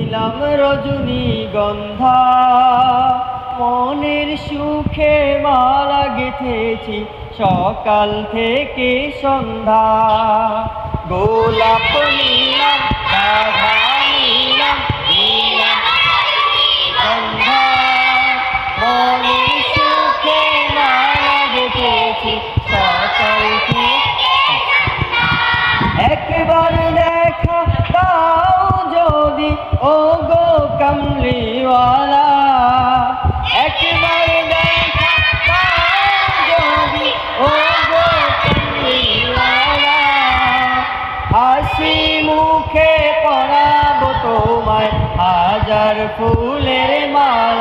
নিলাম রজনীগন্ধা, মনের সুখে মালা গেঁথেছি সকাল থেকে সন্ধ্যা। গোলাপ নিলাম, রাধা নিলাম, নিলাম গন্ধা, মনের সুখে মালা গেঁথেছি সকাল থেকে। একবার দেখা দাও যদি ও গো কামলিওয়ালা, একবার দেখা দাও যদি ও গো কামলিওয়ালা, হাসি মুখে পরাবো তোমায় হাজার ফুলের মালা।